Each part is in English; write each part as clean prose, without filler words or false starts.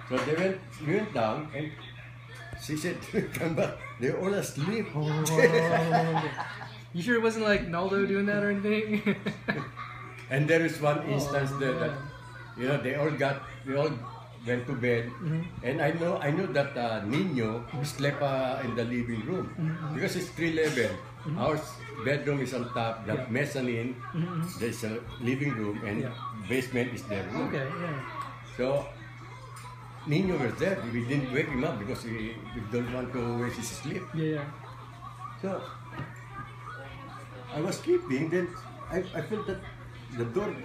So we went down, and she said, come back. They're all asleep. Oh, you sure it wasn't like Naldo doing that or anything? And there is one instance there that, you know, they all went to bed, and I know that Nino slept in the living room because it's 3 level. Our bedroom is on top, the mezzanine, there's a living room, and basement is their room. Okay, yeah. So Nino was there. We didn't wake him up because we don't want to waste his sleep. Yeah. So I was sleeping, then I felt that the door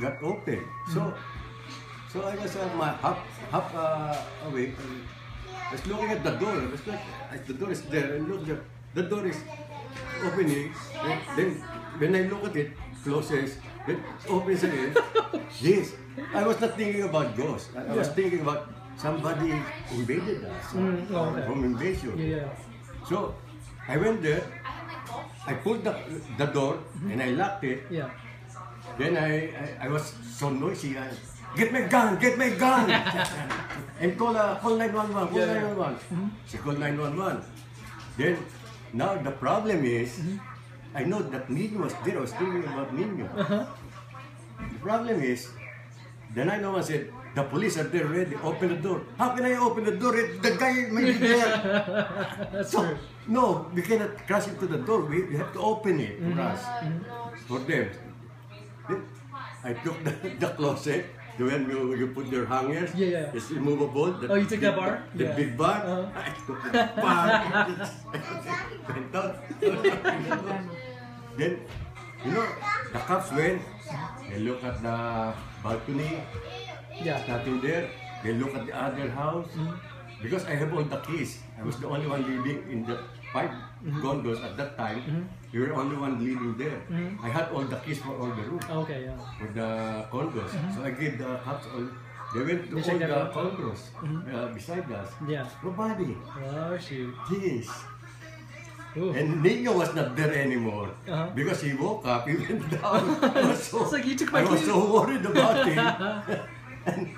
got open. So I was half awake. I was looking at the door. I was like, the door is there. And look, the door is opening. Then when I look at it, closes. Then opens again. Yes, I was not thinking about ghosts. I was thinking about somebody invaded us. Home invasion. Yeah. So I went there. I pulled the door and I locked it. Yeah. Then I was so noisy. Get my gun! Get my gun! And call 911. Call 911. She called 911. Then now the problem is, I know that Nino was there. I was thinking about Nino. The problem is, the 911 said, the police are there ready. Open the door. How can I open the door? The guy may be there. That's So, true. no, we cannot crash into the door. We have to open it for us, for them. Then I took the closet. When you put your hangers, it's immovable. Oh, you took that bar? The big bar. I took the bar. Went out. Then, you know, the cops went. They look at the balcony. Yeah. Nothing there. They look at the other house. Because I have all the keys. I was the only one living in the 5 condos at that time. We were the only one living there. I had all the keys for all the rooms. Okay, yeah. For the condos. So I gave the cops all. They went to all the condos beside us. Yeah. Nobody. Oh, shoot. Yes. Ooh. And Nino was not there anymore. Because he woke up, he went down. It's like you took my I was keys. so worried about him. And